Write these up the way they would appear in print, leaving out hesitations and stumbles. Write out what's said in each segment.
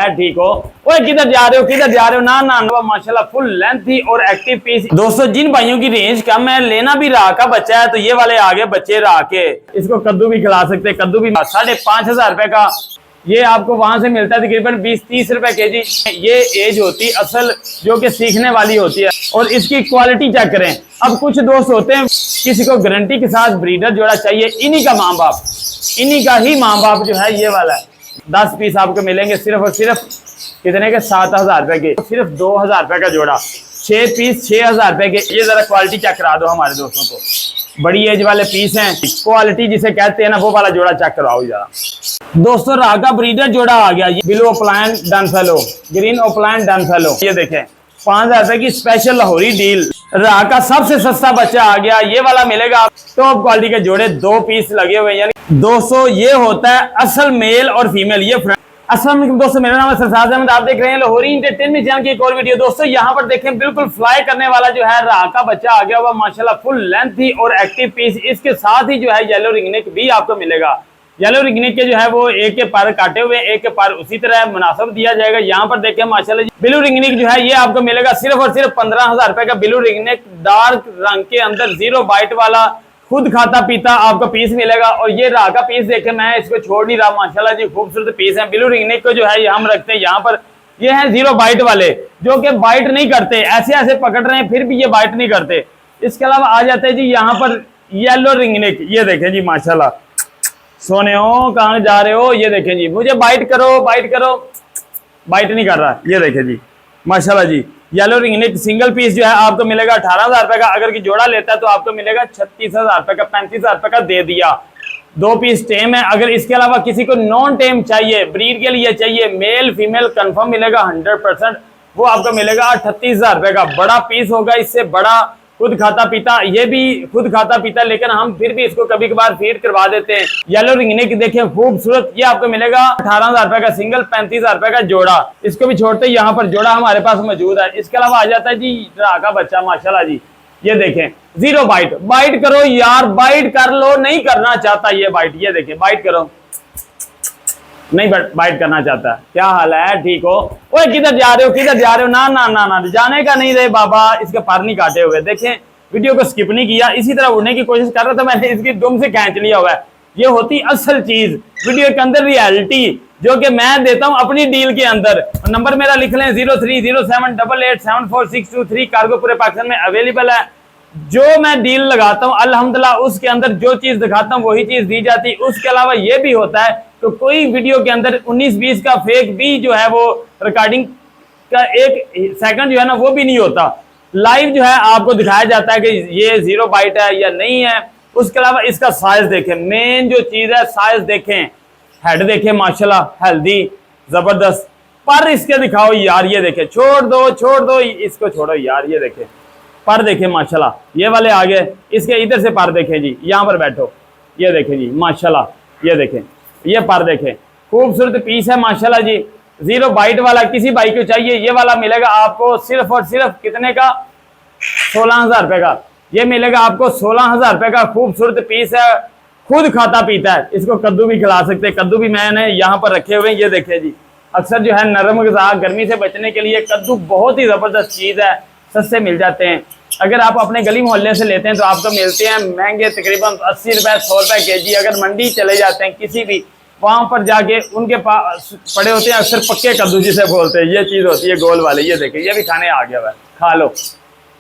है, ठीक हो? ओए किधर जा रहे हो, किधर जा रहे हो? ना ना ना, माशाल्लाह फुल लेंथ ही और एक्टिव पीस। दोस्तों जिन भाइयों की रेंज कम है, लेना भी राह का बच्चा है, तो ये वाले आगे बच्चे राह के, इसको कद्दू भी खिला सकते हैं। कद्दू भी 5,500 रुपए का ये आपको वहां से मिलता है तकरीबन 20-30 रुपए केजी। ये एज होती है असल जो कि सीखने वाली होती है, और इसकी क्वालिटी चेक करें। अब कुछ दोस्त होते हैं किसी को गारंटी के साथ ब्रीडर जोड़ा चाहिए, इन्हीं का माँ बाप, इन्हीं का ही माँ बाप जो है ये वाला है। 10 पीस आपको मिलेंगे सिर्फ और सिर्फ कितने के? 7,000 रुपए के, सिर्फ 2,000 रुपए का जोड़ा। 6 पीस 6,000 रुपए के। ये जरा क्वालिटी चेक करा दो हमारे दोस्तों को, बड़ी एज वाले पीस हैं, क्वालिटी जिसे कहते हैं ना, वो वाला जोड़ा चेक करवाओ जरा। दोस्तों राह का ब्रीडर जोड़ा आ गया, ब्लू ओपलाइन डनफेलो, ग्रीन ओपलाइन डनफेलो। ये देखें 5,000 रुपए की स्पेशल लाहौरी डील। राह का सबसे सस्ता बच्चा आ गया, ये वाला मिलेगा टॉप क्वालिटी के जोड़े, 2 पीस लगे हुए हैं। दोस्तों ये होता है असल मेल और फीमेल। ये अस्सलाम वालेकुम दोस्तों, मेरा नाम है सरफराज अहमद, आप देख रहे हैं लाहौरी एंटरटेनमेंट चैनल की एक और वीडियो। दोस्तों यहाँ पर देखें बिल्कुल फ्लाई करने वाला जो है राह का बच्चा आ गया हुआ, माशाल्लाह फुल लेंथ ही और एक्टिव पीस। इसके साथ ही जो है येलो रिंगनेक भी आपको मिलेगा। येलो रिंगनेक के जो है वो एक के पर काटे हुए, एक के पर उसी तरह मुनासिब दिया जाएगा। यहाँ पर देखें माशाल्लाह ब्लू रिंगनेक जो है ये आपको मिलेगा सिर्फ और सिर्फ 15,000 रुपए का। ब्लू रिंगनेक डार्क रंग के अंदर 0 बाइट वाला खुद खाता पीता आपको पीस मिलेगा। और ये राह का पीस देखे, मैं इसको छोड़ नहीं रहा, माशाल्लाह जी खूबसूरत पीस है। ब्लू रिंगनेक को जो है ये हम रखते हैं यहाँ पर, ये है 0 बाइट वाले जो कि बाइट नहीं करते, ऐसे ऐसे पकड़ रहे हैं फिर भी ये बाइट नहीं करते। इसके अलावा आ जाते हैं जी यहाँ पर येलो रिंगनेक। ये देखें जी माशाल्लाह, सोने हो कहाँ जा रहे हो? ये देखें जी, मुझे बाइट करो बाइट करो, बाइट नहीं कर रहा। ये देखें जी माशाल्लाह जी, येलो रिंगनेक सिंगल पीस जो है आपको मिलेगा 18,000 रुपए का। अगर की जोड़ा लेता है तो आपको मिलेगा 36,000 रुपए का, 35,000 रुपए का दे दिया। 2 पीस टेम है। अगर इसके अलावा किसी को नॉन टेम चाहिए, ब्रीड के लिए चाहिए, मेल फीमेल कंफर्म मिलेगा 100%, वो आपको मिलेगा 38,000 रुपए का। बड़ा पीस होगा, इससे बड़ा, खुद खाता पीता, ये भी खुद खाता पीता, लेकिन हम फिर भी इसको कभी कभार फीड करवा देते हैं। येलो रिंगनेक देखें खूबसूरत, ये आपको मिलेगा 18,000 रुपए का सिंगल, 35,000 रुपए का जोड़ा। इसको भी छोड़ते यहाँ पर जोड़ा हमारे पास मौजूद है। इसके अलावा आ जाता है जी राह का बच्चा, माशाल्लाह जी ये देखें 0 बाइट। बाइट करो यार, बाइट कर लो, नहीं करना चाहता ये बाइट। ये देखें बाइट करो, नहीं बाइट करना चाहता। क्या हाल है, ठीक हो? ओए किधर जा रहे हो, किधर जा रहे हो? ना ना ना ना, जाने का नहीं रहे बाबा। इसके पर नहीं काटे हुए, देखें वीडियो को स्किप नहीं किया, इसी तरह उड़ने की कोशिश कर रहा था, मैंने इसकी दुम से खींच लिया हुआ है। ये होती असल चीज वीडियो के अंदर, रियलिटी जो कि मैं देता हूं अपनी डील के अंदर। नंबर मेरा लिख लें 0307887463। कार्गो पूरे पाकिस्तान में अवेलेबल है। जो मैं डील लगाता हूं अल्हम्दुलिल्लाह उसके अंदर जो चीज दिखाता हूं वही चीज दी जाती है। उसके अलावा ये भी होता है तो कोई वीडियो के अंदर 19-20 का फेक भी जो है वो रिकॉर्डिंग का 1 सेकंड जो है ना वो भी नहीं होता। लाइव जो है आपको दिखाया जाता है कि ये 0 बाइट है या नहीं है। उसके अलावा इसका साइज देखें, मेन जो चीज है साइज देखें, हेड देखें माशाल्लाह हेल्दी जबरदस्त। पर इसके दिखाओ यार, ये देखें, छोड़ दो इसको छोड़ो यार। ये देखें पर देखें माशाल्लाह, ये वाले आ गए, इसके इधर से पर देखें जी, यहाँ पर बैठो, ये देखें जी माशाल्लाह, ये देखें ये पर देखें, खूबसूरत पीस है माशाल्लाह जी। 0 बाइट वाला किसी भाई को चाहिए, ये वाला मिलेगा आपको सिर्फ और सिर्फ कितने का? 16,000 रुपए का। ये मिलेगा आपको 16,000 रुपए का। खूबसूरत पीस है, खुद खाता पीता है। इसको कद्दू भी खिला सकते हैं, कद्दू भी मैंने यहाँ पर रखे हुए हैं। ये देखें जी, अक्सर जो है नरम ग़िज़ा, गर्मी से बचने के लिए कद्दू बहुत ही जबरदस्त चीज है, सस्ते मिल जाते हैं। अगर आप अपने गली मोहल्ले से लेते हैं तो आपको मिलते हैं महंगे, तकरीबन 80 रुपए 100 रुपए केजी। अगर मंडी चले जाते हैं किसी भी, वहां पर जाके उनके पास पड़े होते हैं अक्सर पक्के कद्दू जिसे बोलते हैं। ये चीज होती है गोल वाले, ये देखिए ये भी खाने आ गया हुआ है, खा लो।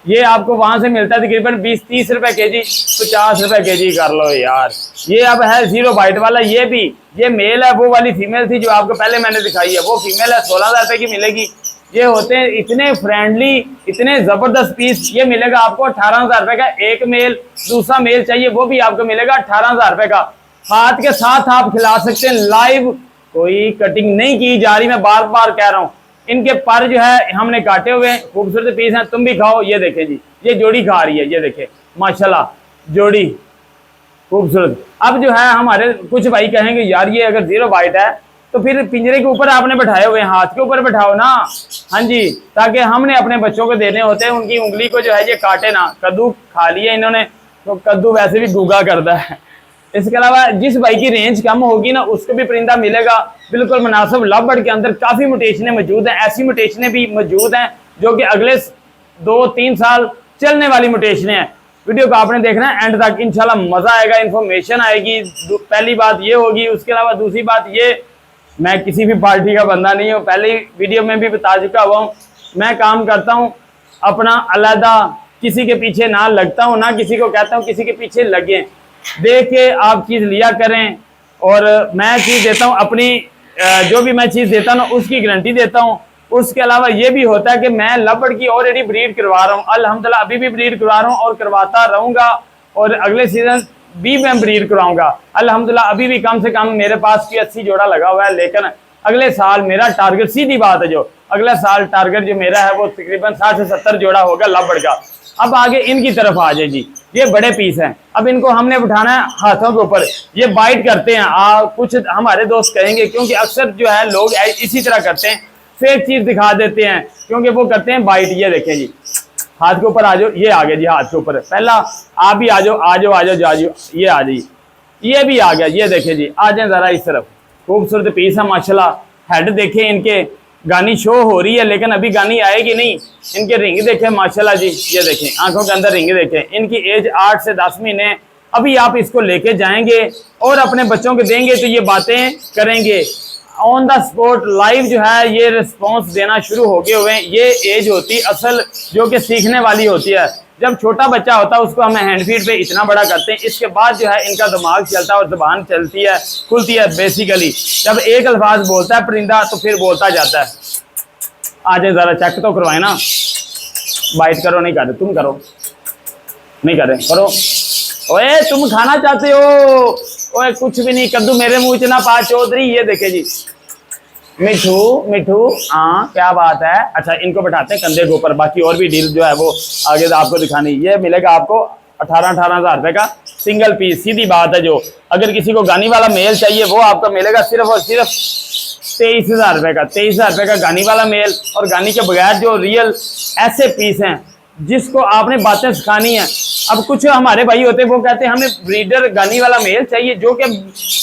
ये आपको वहां से मिलता है तकरीबन 20-30 रुपए केजी, 50 रुपए केजी कर लो यार। ये अब है 0 बाइट वाला, ये भी ये मेल है, वो वाली फीमेल थी जो आपको पहले मैंने दिखाई है, वो फीमेल है, 16,000 रुपए की मिलेगी। ये होते हैं इतने फ्रेंडली, इतने जबरदस्त पीस। ये मिलेगा आपको 18,000 रुपए का। एक मेल, दूसरा मेल चाहिए वो भी आपको मिलेगा 18,000 रुपए का। हाथ के साथ आप खिला सकते हैं, लाइव कोई कटिंग नहीं की जा रही, मैं बार बार कह रहा हूँ। इनके पर जो है हमने काटे हुए हैं, खूबसूरत पीस हैं, तुम भी खाओ। ये देखें जी, ये जोड़ी खा रही है, ये देखें माशाल्लाह जोड़ी खूबसूरत। अब जो है हमारे कुछ भाई कहेंगे यार ये अगर 0 बाइट है तो फिर पिंजरे के ऊपर आपने बैठाए हुए, हाथ के ऊपर बैठाओ ना। हाँ जी, ताकि हमने अपने बच्चों को देने होते हैं, उनकी उंगली को जो है ये काटे ना। कद्दू खा लिया इन्होंने, तो कद्दू वैसे भी गूगा करता है, इसके अलावा जिस भाई की रेंज कम होगी ना उसको भी परिंदा मिलेगा बिल्कुल मुनासिब। लव बर्ड के अंदर काफ़ी म्यूटेशनें मौजूद हैं, ऐसी म्यूटेशनें भी मौजूद हैं जो कि अगले 2-3 साल चलने वाली म्यूटेशनें हैं। वीडियो को आपने देखना है एंड तक, इंशाल्लाह मज़ा आएगा, इन्फॉर्मेशन आएगी। पहली बात ये होगी। उसके अलावा दूसरी बात ये, मैं किसी भी पार्टी का बंदा नहीं हूँ, पहले वीडियो में भी बता चुका हुआ हूँ। मैं काम करता हूँ अपना अलहदा, किसी के पीछे ना लगता हूँ, ना किसी को कहता हूँ किसी के पीछे लगे। देख के आप चीज़ लिया करें। और मैं चीज़ देता हूँ अपनी, जो भी मैं चीज़ देता हूँ ना उसकी गारंटी देता हूँ। उसके अलावा ये भी होता है कि मैं लव बर्ड की ऑलरेडी ब्रीड करवा रहा हूँ, अल्हम्दुलिल्लाह अभी भी ब्रीड करवा रहा हूँ और करवाता रहूँगा, और अगले सीजन भी मैं ब्रीड करवाऊँगा अल्हम्दुलिल्लाह। अभी भी कम से कम मेरे पास 80 जोड़ा लगा हुआ है, लेकिन अगले साल मेरा टारगेट, सीधी बात है, जो अगला साल टारगेट जो मेरा है वो तकरीबन 60 से 70 जोड़ा होगा लव बर्ड का। अब आगे इनकी तरफ आ जाए जी, ये बड़े पीस हैं। अब इनको हमने उठाना है हाथों के ऊपर, ये बाइट करते हैं। कुछ हमारे दोस्त कहेंगे, क्योंकि अक्सर जो है लोग इसी तरह करते हैं, फेक चीज दिखा देते हैं, क्योंकि वो करते हैं बाइट। ये देखें जी, हाथ के ऊपर आ जाओ, ये आ गया जी हाथ के ऊपर। पहला आप भी आ जाओ, आ जाओ, आ जाओ, जा जाओ, ये आ जाइए, ये भी आ गया। ये देखें जी, आ जाए जरा इस तरफ। खूबसूरत पीस है माशाल्लाह। हेड देखें इनके, गानी शो हो रही है लेकिन अभी गानी आएगी नहीं। इनके रिंग देखें माशाल्लाह जी, ये देखें आंखों के अंदर रिंग देखें। इनकी एज 8 से 10 महीने। अभी आप इसको लेके जाएंगे और अपने बच्चों को देंगे तो ये बातें करेंगे। ऑन द स्पॉट लाइव जो है ये रिस्पॉन्स देना शुरू हो गए हुए हैं। ये एज होती असल जो कि सीखने वाली होती है। जब छोटा बच्चा होता है उसको हम हैंड फीड पे इतना बड़ा करते हैं, इसके बाद जो है इनका दिमाग चलता है और जुबान चलती है, खुलती है। बेसिकली जब एक अल्फाज बोलता है परिंदा तो फिर बोलता जाता है। आ जाए जरा चेक तो करवाए ना, बाइट करो, नहीं कर रहे तुम, करो नहीं कर रहे, करो। ओए तुम खाना चाहते हो? ओए कुछ भी नहीं, कद्दू मेरे मुंह च ना पा चौधरी। ये देखे जी, मिठू मिठू, हाँ क्या बात है। अच्छा इनको बैठाते हैं कंधे के ऊपर, बाकी और भी डील जो है वो आगे तो आपको दिखानी। ये मिलेगा आपको 18-18 हज़ार रुपए का सिंगल पीस। सीधी बात है, जो अगर किसी को गानी वाला मेल चाहिए वो आपको मिलेगा सिर्फ और सिर्फ 23,000 रुपए का। 23,000 रुपए का गानी वाला मेल। और गानी के बगैर जो रियल ऐसे पीस हैं जिसको आपने बातें सिखानी है। अब कुछ हमारे भाई होते हैं वो कहते हैं हमें ब्रीडर गानी वाला मेल चाहिए जो कि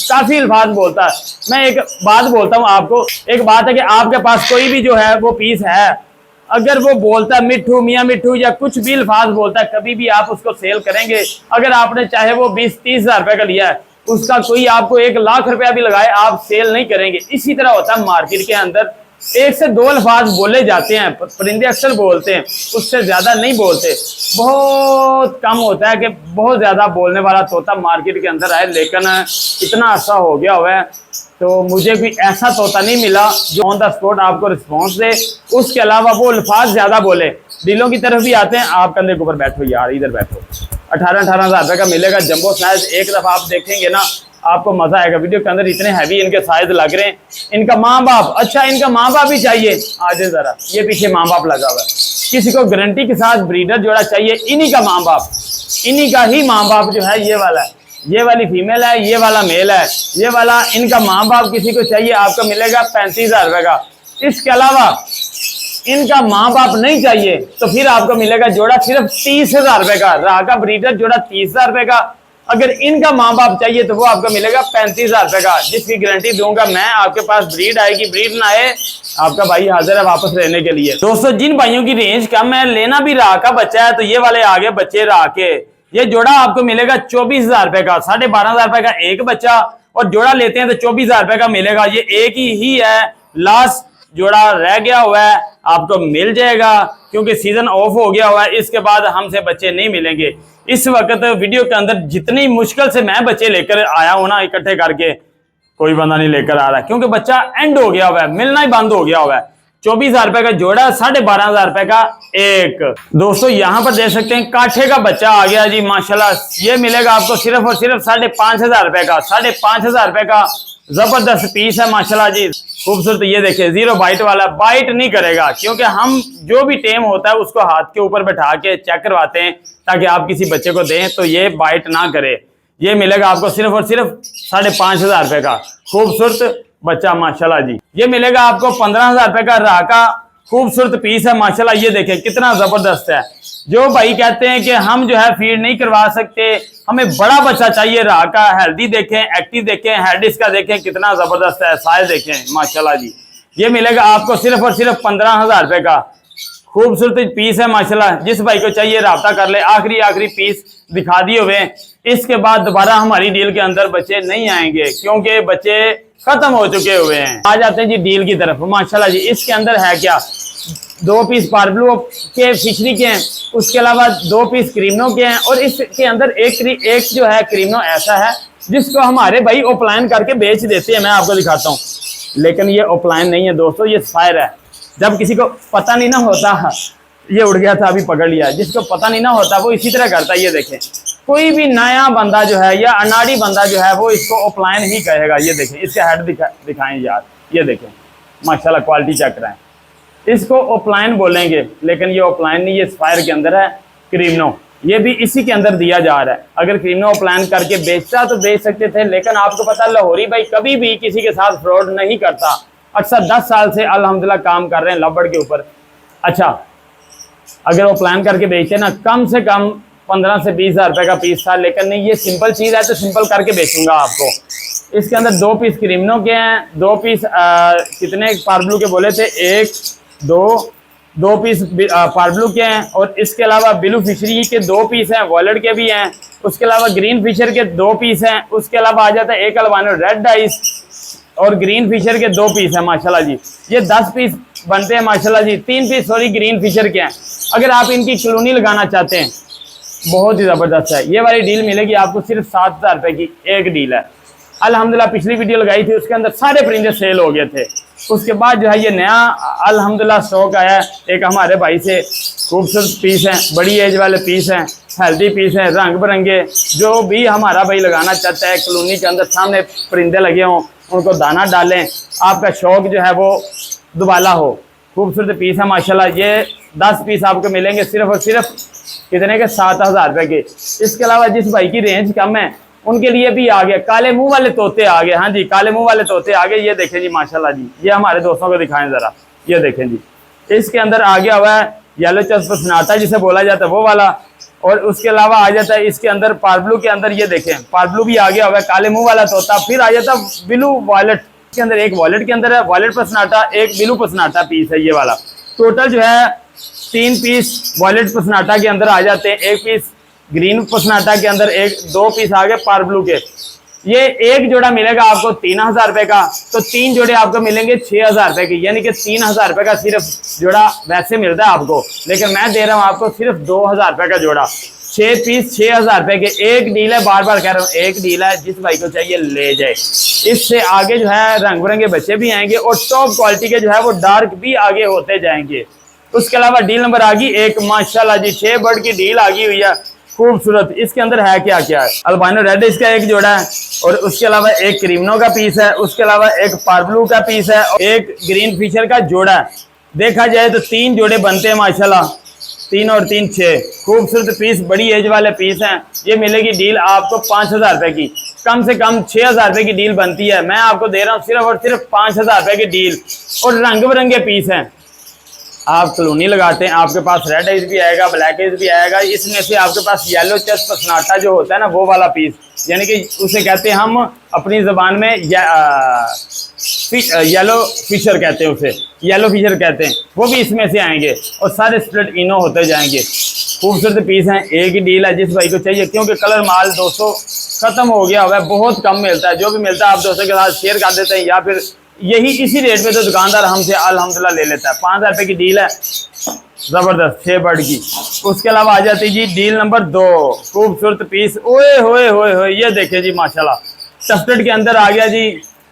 काफी अल्फाज बोलता है। मैं एक बात बोलता हूँ आपको, एक बात है कि आपके पास कोई भी जो है वो पीस है, अगर वो बोलता है मिठू, मियाँ मिठू या कुछ भी अल्फाज बोलता है, कभी भी आप उसको सेल करेंगे। अगर आपने चाहे वो 20-30 हज़ार रुपए का लिया है, उसका कोई आपको 1 लाख रुपया भी लगाए, आप सेल नहीं करेंगे। इसी तरह होता है मार्केट के अंदर, 1 से 2 अल्फाज बोले जाते हैं, परिंदे अक्सर बोलते हैं, उससे ज्यादा नहीं बोलते। बहुत कम होता है कि बहुत ज्यादा बोलने वाला तोता मार्केट के अंदर आए, लेकिन इतना अर्सा हो गया हुआ है तो मुझे कोई ऐसा तोता नहीं मिला जो ऑन द स्पॉट आपको रिस्पॉन्स दे। उसके अलावा वो अल्फाज ज्यादा बोले। डीलों की तरफ भी आते हैं। आप कंधे के ऊपर बैठो यार, इधर बैठो। 18-18 हज़ार रुपए का मिलेगा जंबो साइज। एक दफा आप देखेंगे ना आपको मजा आएगा। वीडियो के अंदर इतने हैवी इनके साइज लग रहे हैं। इनका माँ बाप, अच्छा इनका माँ बाप भी चाहिए, आ जाए जरा, ये पीछे माँ बाप लगा हुआ है। किसी को गारंटी के साथ ब्रीडर जोड़ा चाहिए, इन्हीं का माँ बाप, इन्हीं का ही माँ बाप जो है ये वाला है, ये वाली फीमेल है, ये वाला मेल है, ये वाला इनका माँ बाप किसी को चाहिए, आपको मिलेगा 35,000 रुपए का। इसके अलावा इनका माँ बाप नहीं चाहिए तो फिर आपको मिलेगा जोड़ा सिर्फ 30,000 रुपए का। राह का ब्रीडर जोड़ा 30,000 रुपए का। अगर इनका माँ बाप चाहिए तो वो आपको मिलेगा 35,000 रुपए का, जिसकी गारंटी दूंगा मैं। आपके पास ब्रीड आएगी, ब्रीड ना आए आपका भाई हाजिर है वापस लेने के लिए। दोस्तों जिन भाइयों की रेंज कम है, लेना भी राह का बच्चा है, तो ये वाले आगे बच्चे राह के, ये जोड़ा आपको मिलेगा 24,000 रुपए का। 12,500 रुपए का एक बच्चा, और जोड़ा लेते हैं तो 24,000 रुपए का मिलेगा। ये एक ही है, लास्ट जोड़ा रह गया हुआ है, आपको मिल जाएगा क्योंकि सीजन ऑफ हो गया हुआ है। इसके बाद हमसे बच्चे नहीं मिलेंगे। इस वक्त वीडियो के अंदर जितनी मुश्किल से मैं बच्चे लेकर आया हूं ना इकट्ठे करके, कोई बंदा नहीं लेकर आ रहा है क्योंकि बच्चा एंड हो गया हुआ है, मिलना ही बंद हो गया हुआ है। 24,000 रुपए का जोड़ा, 12,500 रुपए का एक। दोस्तों यहां पर देख सकते हैं काठे का बच्चा आ गया जी माशाल्लाह। ये मिलेगा आपको सिर्फ और सिर्फ 5,500 रुपए का। 5,500 रुपए का जबरदस्त पीस है माशाल्लाह जी, खूबसूरत। ये देखिए जीरो बाइट वाला, बाइट नहीं करेगा क्योंकि हम जो भी टेम होता है उसको हाथ के ऊपर बैठा के चेक करवाते हैं ताकि आप किसी बच्चे को दें तो ये बाइट ना करे। ये मिलेगा आपको सिर्फ और सिर्फ 5,500 रुपए का खूबसूरत बच्चा माशाल्लाह जी। ये मिलेगा आपको 15,000 रुपए का राह का खूबसूरत पीस है माशाल्लाह। ये देखें कितना जबरदस्त है। जो भाई कहते हैं कि हम जो है फीड नहीं करवा सकते, हमें बड़ा बच्चा चाहिए राह का, हेल्दी देखें, एक्टिव देखें, हेड इसका देखें कितना जबरदस्त है, साइज देखें माशाल्लाह जी। ये मिलेगा आपको सिर्फ और सिर्फ 15,000 रुपए का खूबसूरत पीस है माशाल्लाह। जिस भाई को चाहिए राब्ता कर ले। आखिरी पीस दिखा दिए हुए। इसके बाद दोबारा हमारी डील के अंदर बच्चे नहीं आएंगे क्योंकि बच्चे खत्म हो चुके हुए हैं। आ जाते हैं जी डील की तरफ माशाल्लाह जी। इसके अंदर है क्या, 2 पीस पार्बलू के फिशरी के हैं, उसके अलावा 2 पीस क्रीमनो के हैं, और इसके अंदर एक जो है क्रीमनो ऐसा है जिसको हमारे भाई ओपलाइन करके बेच देते हैं। मैं आपको दिखाता हूँ, लेकिन ये ओपलाइन नहीं है दोस्तों, ये स्पायर है। जब किसी को पता नहीं ना होता, ये उड़ गया था अभी पकड़ लिया, जिसको पता नहीं ना होता वो इसी तरह करता है। ये देखें, कोई भी नया बंदा जो है या अनाड़ी बंदा जो है वो इसको ओपलाइन ही कहेगा। ये देखें, इसके हेड दिखाएं यार, ये देखें माशाल्लाह, क्वालिटी चेक कराएं। इसको ओपलाइन बोलेंगे, लेकिन ये ओपलाइन नहीं, ये स्पायर के अंदर है क्रीमनो। ये भी इसी के अंदर दिया जा रहा है। अगर क्रीमनो ओपलाइन करके बेचता तो बेच सकते थे, लेकिन आपको पता लाहौरी भाई कभी भी किसी के साथ फ्रॉड नहीं करता। अक्सर 10 साल से अल्हम्दुलिल्लाह काम कर रहे हैं लवबर्ड के ऊपर। अच्छा, अगर वो प्लान करके बेचते ना, कम से कम 15 से 20 हज़ार रुपये का पीस था, लेकिन नहीं, ये सिंपल चीज़ है तो सिंपल करके बेचूंगा आपको। इसके अंदर 2 पीस क्रीमनो के हैं, 2 पीस कितने पार्बलू के बोले थे, 1 2 पीस पार्बलू के हैं, और इसके अलावा ब्लू फिशरी के 2 पीस हैं, वॉलेट के भी हैं, उसके अलावा ग्रीन फिशर के 2 पीस हैं, उसके अलावा आ जाता है एक अल्बानो रेड आइस और ग्रीन फिशर के 2 पीस हैं माशाल्लाह जी। ये 10 पीस बनते हैं माशाल्लाह जी। 3 पीस सॉरी ग्रीन फिशर के हैं। अगर आप इनकी कॉलोनी लगाना चाहते हैं, बहुत ही ज़बरदस्त है। ये वाली डील मिलेगी आपको सिर्फ 7,000 रुपये की एक डील है। अल्हम्दुलिल्लाह पिछली वीडियो लगाई थी, उसके अंदर सारे परिंदे सेल हो गए थे। उसके बाद जो है ये नया अल्हम्दुलिल्लाह स्टॉक आया है। एक हमारे भाई से खूबसूरत पीस हैं, बड़ी एज वाले पीस हैं, हेल्दी पीस हैं, रंग बिरंगे। जो भी हमारा भाई लगाना चाहता है कॉलोनी के अंदर, सामने परिंदे लगे हों, उनको दाना डालें, आपका शौक जो है वो दुबाला हो, खूबसूरत पीस है माशाल्लाह। ये 10 पीस आपको मिलेंगे सिर्फ और सिर्फ कितने के, 7,000 रुपये के। इसके अलावा जिस भाई की रेंज कम है उनके लिए भी आ गए काले मुंह वाले तोते आ गए। हाँ जी, काले मुंह वाले तोते आ गए। ये देखें जी माशाल्लाह जी, ये हमारे दोस्तों को दिखाएं ज़रा। ये देखें जी, इसके अंदर आ गया हुआ है येलो चेस्ट सनाटा जिसे बोला जाता है वो वाला, और उसके अलावा आ जाता है इसके अंदर पार्बलू के अंदर, ये देखें पार्बलू भी आ गया हुआ है, काले मुंह वाला तोता। फिर आ जाता है ब्लू वॉलेट के अंदर, एक वॉलेट के अंदर है वॉलेट पसनाटा, एक ब्लू पसनाटा पीस है ये वाला। टोटल जो है 3 पीस वॉलेट पसनाटा के अंदर आ जाते हैं, 1 पीस ग्रीन पसनाटा के अंदर, 2 पीस आ गए पार्बलू के। ये एक जोड़ा मिलेगा आपको 3,000 रुपये का, तो 3 जोड़े आपको मिलेंगे 6,000 रुपये की, यानी कि 3,000 रुपये का सिर्फ जोड़ा वैसे मिलता है आपको, लेकिन मैं दे रहा हूँ आपको सिर्फ 2,000 रुपये का जोड़ा। 6 पीस 6,000 रुपये के, एक डील है, बार बार कह रहा हूँ एक डील है, जिस भाई को चाहिए ले जाए। इससे आगे जो है रंग बिरंगे बच्चे भी आएंगे और टॉप क्वालिटी के जो है वो डार्क भी आगे होते जाएंगे। उसके अलावा डील नंबर आ गई एक माशाल्लाह जी, 6 बर्ड की डील आ गई हुई है खूबसूरत। इसके अंदर है क्या क्या है, अल्बानो रेड इसका एक जोड़ा है, और उसके अलावा एक क्रीमनो का पीस है, उसके अलावा एक पार्बलू का पीस है, और एक ग्रीन फिशर का जोड़ा है। देखा जाए तो 3 जोड़े बनते हैं माशाल्लाह, 3 और 3 6 खूबसूरत पीस, बड़ी एज वाले पीस हैं। ये मिलेगी डील आपको 5,000 रुपये की, कम से कम 6,000 रुपये की डील बनती है। मैं आपको दे रहा हूँ सिर्फ और सिर्फ 5,000 रुपये की डील, और रंग बिरंगे पीस हैं। आप कॉलोनी लगाते हैं, आपके पास रेड आइज भी आएगा, ब्लैक आइज भी आएगा। इसमें से आपके पास येलो चेस्ट पसनाटा जो होता है ना, वो वाला पीस, यानी कि उसे कहते हैं हम अपनी ज़बान में येलो फिशर कहते हैं, उसे येलो फिशर कहते हैं, वो भी इसमें से आएंगे, और सारे स्प्लिट इनो होते जाएंगे। खूबसूरत पीस हैं, एक ही डील है जिस भाई को चाहिए, क्योंकि कलर माल दोस्तों ख़त्म हो गया हुआ है, बहुत कम मिलता है। जो भी मिलता है आप दोस्तों के साथ शेयर कर देते हैं, या फिर यही इसी रेट पे तो दुकानदार हमसे अल्हम्दुलिल्लाह ले लेता है। 5,000 रुपये की डील है ज़बरदस्त 6 बर्ड की। उसके अलावा आ जाती जी डील नंबर 2, खूबसूरत पीस, ओए होए होए होए, ये देखिए जी माशाल्लाह, टफ्टेड के अंदर आ गया जी,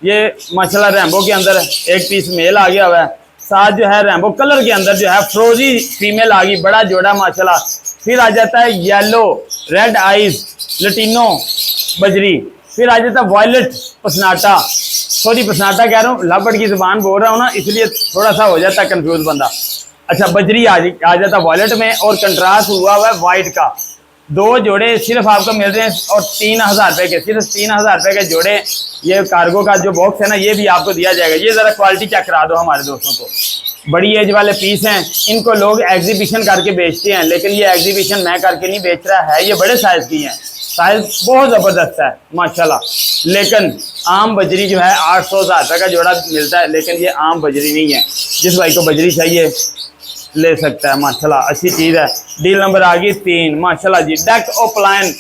ये माशाल्लाह रैम्बो के अंदर एक पीस मेल आ गया हुआ है, साथ जो है रैम्बो कलर के अंदर जो है फ्रोजी फीमेल आ गई, बड़ा जोड़ा माशाल्लाह। फिर आ जाता है येलो रेड आइज लटीनो बजरी, फिर आ जाता है वॉयलेट पसनाटा, सॉरी पसनाटा कह रहा हूँ, लवबर्ड की जुबान बोल रहा हूँ ना, इसलिए थोड़ा सा हो जाता है कंफ्यूज बंदा। अच्छा, बजरी आ जाता है वॉयलेट में, और कंट्रास्ट हुआ हुआ है वाइट का। 2 जोड़े सिर्फ आपको मिल रहे हैं, और 3,000 रुपये के, सिर्फ 3,000 रुपये के जोड़े। ये कार्गो का जो बॉक्स है ना, ये भी आपको दिया जाएगा। ये ज़रा क्वालिटी चेक करा दो हमारे दोस्तों को। बड़ी एज वाले पीस हैं, इनको लोग एग्जीबिशन करके बेचते हैं, लेकिन ये एग्जीबिशन मैं करके नहीं बेच रहा है, ये बड़े साइज की हैं, साइज बहुत ज़बरदस्त है माशाल्लाह। लेकिन आम बजरी जो है 800-1000 रुपये का जोड़ा मिलता है, लेकिन ये आम बजरी नहीं है। जिस भाई को बजरी चाहिए ले सकता है माशाल्लाह, अच्छी चीज़ है। डील नंबर आ गई 3 माशाल्लाह जी। डेक ओपलाइन,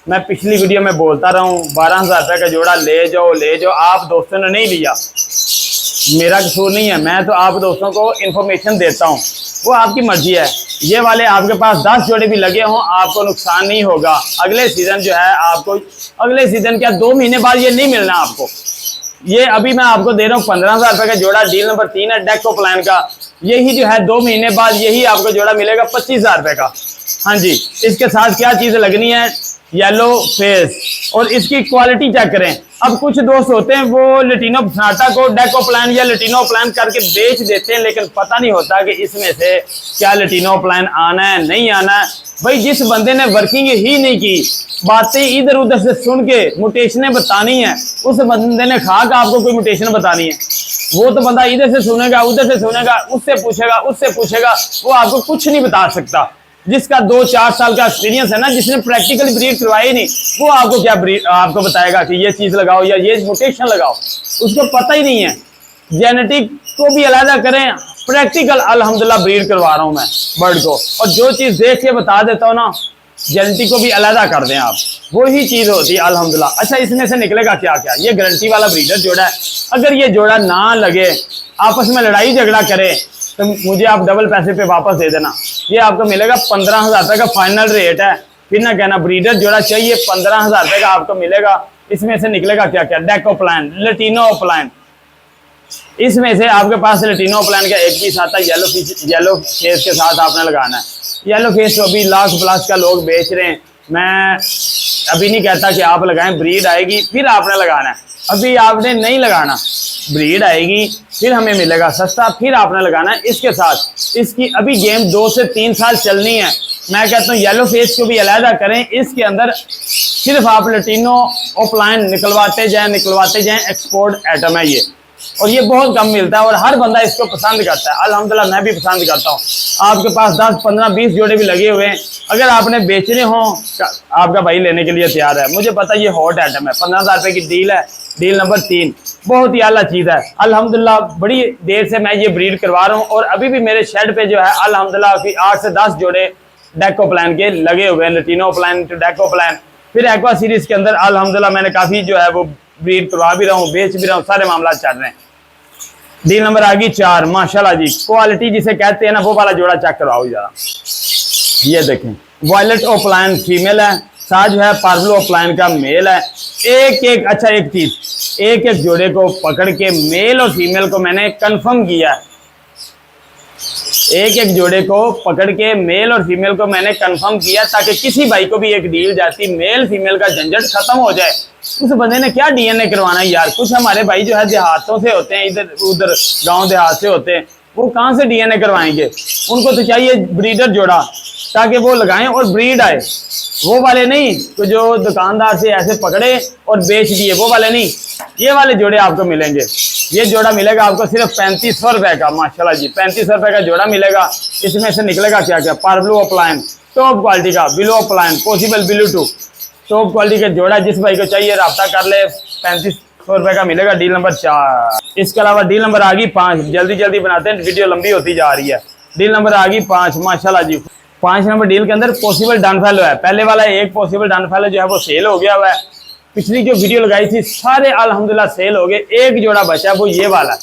मैं पिछली वीडियो में बोलता रहा हूँ 12,000 रुपये का जोड़ा ले जाओ। आप दोस्तों ने नहीं लिया, मेरा कसूर नहीं है, मैं तो आप दोस्तों को इन्फॉर्मेशन देता हूँ, वो आपकी मर्जी है। ये वाले आपके पास 10 जोड़े भी लगे हों आपको नुकसान नहीं होगा। अगले सीज़न जो है आपको, अगले सीज़न क्या 2 महीने बाद ये नहीं मिलना आपको। ये अभी मैं आपको दे रहा हूँ 15,000 रुपये का जोड़ा। डील नंबर 3 है डेको प्लान का। यही जो है 2 महीने बाद यही आपको जोड़ा मिलेगा 25,000 रुपये का। हाँ जी, इसके साथ क्या चीज़ लगनी है, येलो फेस, और इसकी क्वालिटी चेक करें। अब कुछ दोस्त होते हैं वो लटीनो सनाटा को डेको प्लान या लटीनो प्लान करके बेच देते हैं, लेकिन पता नहीं होता कि इसमें से क्या लटीनो प्लान आना है नहीं आना है। भाई जिस बंदे ने वर्किंग ही नहीं की, बातें इधर उधर से सुन के मुटेशनें बतानी है, उस बंदे ने खा कर आपको कोई मुटेशन बतानी है। वो तो बंदा इधर से सुनेगा, उधर से सुनेगा, उससे पूछेगा, वो आपको कुछ नहीं बता सकता। जिसका 2-4 साल का एक्सपीरियंस है ना, जिसने प्रैक्टिकली ब्रीड करवाई नहीं, वो आपको क्या आपको बताएगा कि ये चीज़ लगाओ या ये मुटेशन लगाओ, उसको पता ही नहीं है। जेनेटिक को भी अलग करें, प्रैक्टिकल अल्हम्दुलिल्लाह ब्रीड करवा रहा हूँ मैं बर्ड को, और जो चीज़ देख के बता देता हूँ ना, जेनेटिक को भी अलग कर दें आप, वही चीज़ होती है अल्हम्दुलिल्लाह। अच्छा, इसमें से निकलेगा क्या क्या, ये गारंटी वाला ब्रीडर जोड़ा है। अगर ये जोड़ा ना लगे, आपस में लड़ाई झगड़ा करे, तो मुझे आप डबल पैसे पे वापस दे देना। ये आपको मिलेगा 15,000 रुपये का फाइनल रेट है। फिर ना कहना ब्रीडर जोड़ा चाहिए, 15,000 रुपये का आपको मिलेगा। इसमें से निकलेगा क्या क्या, डेको प्लान, लटीनो प्लान। इसमें से आपके पास लटीनो प्लान का एक पीस आता है, येलो फेस के साथ आपने लगाना है। येलो फेस तो अभी लाख प्लस का लोग बेच रहे हैं, मैं अभी नहीं कहता कि आप लगाएं, ब्रीड आएगी फिर आपने लगाना है। अभी आपने नहीं लगाना, ब्रीड आएगी फिर हमें मिलेगा सस्ता, फिर आपने लगाना है। इसके साथ इसकी अभी गेम 2 से 3 साल चलनी है। मैं कहता हूँ येलो फेस को भी अलहदा करें, इसके अंदर सिर्फ आप लटीनो ओपलाइन निकलवाते जाएं। एक्सपोर्ट आइटम है ये, और ये बहुत कम मिलता है और हर बंदा इसको पसंद करता है। अल्हम्दुलिल्लाह मैं भी पसंद करता हूँ। आपके पास 10, 15, 20 जोड़े भी लगे हुए हैं, अगर आपने बेचने हो आपका भाई लेने के लिए तैयार है। मुझे पता है ये हॉट आइटम है, 15,000 रुपये की डील है। डील नंबर 3 बहुत ही आला चीज़ है अल्हम्दुलिल्लाह। बड़ी देर से मैं ये ब्रीड करवा रहा हूँ और अभी भी मेरे शेड पे जो है अल्हम्दुलिल्लाह 8 से 10 जोड़े डेको प्लान के लगे हुए हैं, Latino plan to deco plan. फिर एक्वा सीरीज के अंदर अल्हम्दुलिल्लाह मैंने काफ़ी जो है वो ब्रीड करवा भी रहा हूँ, बेच भी रहा हूँ, सारे मामला चल रहे हैं। डील नंबर आ गई 4 माशाल्लाह जी। क्वालिटी जिसे कहते हैं ना, वो वाला जोड़ा चेक करवाओ जरा। ये देखें, वायलेट ओपलाइन फीमेल है, साथ जो है पार्बलो ओपलाइन का मेल है। अच्छा एक चीज, एक जोड़े को पकड़ के मेल और फीमेल को मैंने कंफर्म किया है। एक जोड़े को पकड़ के मेल और फीमेल को मैंने कंफर्म किया, ताकि किसी भाई को भी एक डील जाती, मेल फीमेल का झंझट खत्म हो जाए। उस बंदे ने क्या डीएनए करवाना है यार। कुछ हमारे भाई जो है देहातों से होते हैं, इधर उधर गांव देहात से होते हैं, वो कहाँ से डीएनए करवाएंगे। उनको तो चाहिए ब्रीडर जोड़ा, ताकि वो लगाएं और ब्रीड आए। वो वाले नहीं तो जो दुकानदार से ऐसे पकड़े और बेच दिए, वो वाले नहीं। ये वाले जोड़े आपको मिलेंगे। ये जोड़ा मिलेगा आपको सिर्फ 3500 रुपये का माशाल्लाह जी। 3500 रुपये का जोड़ा मिलेगा। इसमें से निकलेगा क्या क्या, पार्बलो ओपलाइन टॉप क्वालिटी का, blue opaline possible blue too, top quality का जोड़ा। जिस भाई को चाहिए रब्ता कर ले, 3500 रुपये का मिलेगा। Deal number 4। इसके अलावा डील नंबर आ गई 5। जल्दी बनाते हैं, वीडियो लंबी होती जा रही है। डील नंबर आ गई 5 माशाल्लाह जी। 5 नंबर डील के अंदर पॉसिबल डन फैलो है। पहले वाला एक पॉसिबल डन फैलो जो है वो सेल हो गया हुआ है। पिछली जो वीडियो लगाई थी सारे अल्हम्दुलिल्लाह सेल हो गए। एक जोड़ा बचा है, वो ये वाला।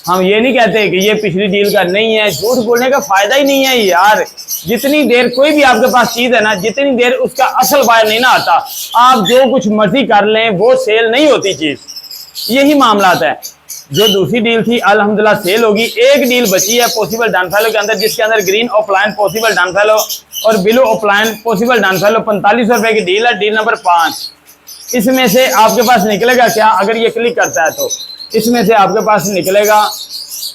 हम ये नहीं कहते कि ये पिछली डील का नहीं है, झूठ बोलने का फायदा ही नहीं है यार। जितनी देर कोई भी आपके पास चीज है ना, जितनी देर उसका असल बायर नहीं ना आता, आप जो कुछ मर्जी कर लें वो सेल नहीं होती चीज। यही मामला है। जो दूसरी डील थी अल्हम्दुलिल्लाह सेल होगी। एक डील बची है पॉसिबल डन फैलो के अंदर, जिसके अंदर ग्रीन ओपलाइन पॉसिबल डन फैलो और बिलो ओपलाइन पॉसिबल डन फैलो 4500 रुपए की डील है। Deal number 5। इसमें से आपके पास निकलेगा क्या, अगर ये क्लिक करता है तो इसमें से आपके पास निकलेगा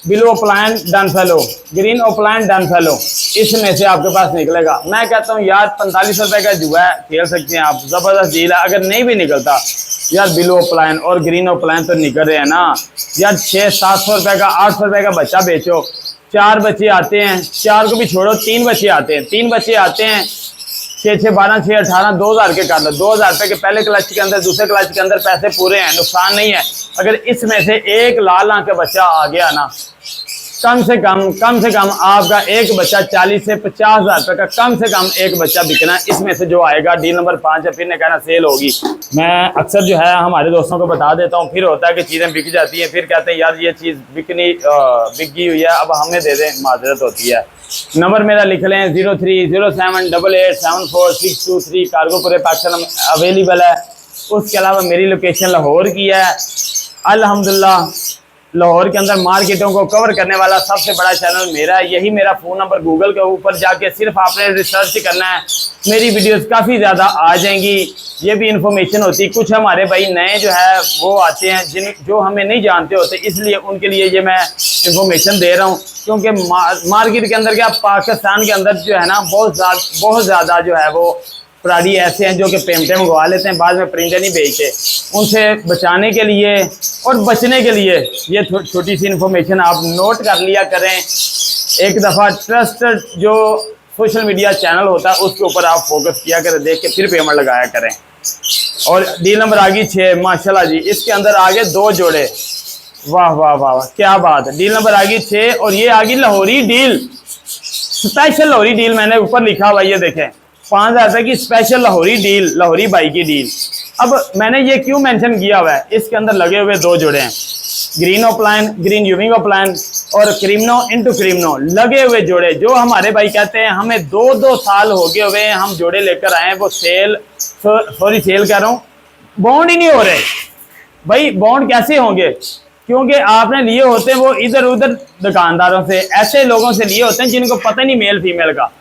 बिलो ओपलाइन डन फैलो, ग्रीन ओपलाइन डन फैलो। इसमें से आपके पास निकलेगा। मैं कहता हूँ यार 4500 रुपए का जुआ है, खेल सकते हैं आप, जबरदस्त डील है। अगर नहीं भी निकलता यार, बिलो ओपलाइन और ग्रीन ओपलाइन तो निकल रहे हैं ना यार। 600-700 रुपए का, 800 रुपए का बच्चा बेचो, 4 बच्चे आते हैं, 4 को भी छोड़ो 3 बच्चे आते हैं, 3 बच्चे आते हैं, 6 6 12 6 18 2000 के कर लो। 2000 रुपये के पहले क्लच के अंदर, दूसरे क्लच के अंदर पैसे पूरे हैं, नुकसान नहीं है। अगर इसमें से एक लाल आंख का बच्चा आ गया ना, कम से कम आपका एक बच्चा 40 से 50,000 रुपये का कम से कम एक बच्चा बिकना है। इसमें से जो आएगा डील नंबर 5 है, फिर ने कहना सेल होगी। मैं अक्सर जो है हमारे दोस्तों को बता देता हूँ, फिर होता है कि चीज़ें बिक जाती हैं, फिर कहते हैं यार ये चीज़ बिक गई हुई है, अब हमें दे दें, माजरत होती है। नंबर मेरा लिख लें 0307887463। कार्गो पूरे पाकिस्तान अवेलेबल है। उसके अलावा मेरी लोकेशन लाहौर की है। अल्हम्दुलिल्लाह लाहौर के अंदर मार्केटों को कवर करने वाला सबसे बड़ा चैनल मेरा है। यही मेरा फ़ोन नंबर गूगल के ऊपर जाके सिर्फ आपने रिसर्च करना है, मेरी वीडियोस काफ़ी ज़्यादा आ जाएंगी। ये भी इंफॉर्मेशन होती है। कुछ हमारे भाई नए जो है वो आते हैं जो हमें नहीं जानते होते, इसलिए उनके लिए ये मैं इंफॉर्मेशन दे रहा हूँ। क्योंकि मार्केट के अंदर क्या, पाकिस्तान के अंदर जो है ना बहुत ज़्यादा जो है वो प्राणी ऐसे हैं जो कि पेमेंटें मंगवा लेते हैं, बाद में प्रिंटें नहीं भेजते। उनसे बचाने के लिए और बचने के लिए ये छोटी सी इन्फॉर्मेशन आप नोट कर लिया करें। एक दफ़ा ट्रस्टेड जो सोशल मीडिया चैनल होता है उसके ऊपर आप फोकस किया करें, देख के फिर पेमेंट लगाया करें। और डील नंबर आ गई 6, माशाल्लाह जी। इसके अंदर आगे 2 जोड़े, वाह वाह वाह वाह क्या बात है। डील नंबर आ गई 6 और ये आ गई Lahori deal, special Lahori deal. मैंने ऊपर लिखा हुआ ये देखें, 5,000 रुपये की special Lahori deal, Lahori by की डील। अब मैंने ये क्यों मेंशन किया हुआ है, इसके अंदर लगे हुए 2 जोड़े हैं, ग्रीन ओपलाइन, ग्रीन यूविंग ओपलाइन और क्रीमनो इंटू क्रीमनो लगे हुए जोड़े। जो हमारे भाई कहते हैं हमें 2-2 साल हो गए हुए हैं, हम जोड़े लेकर आए हैं, वो सेल कर रहा हूँ, बॉन्ड ही नहीं हो रहे। भाई बॉन्ड कैसे होंगे, क्योंकि आपने लिए होते हैं वो इधर उधर दुकानदारों से, ऐसे लोगों से लिए होते हैं जिनको पता नहीं मेल फीमेल का।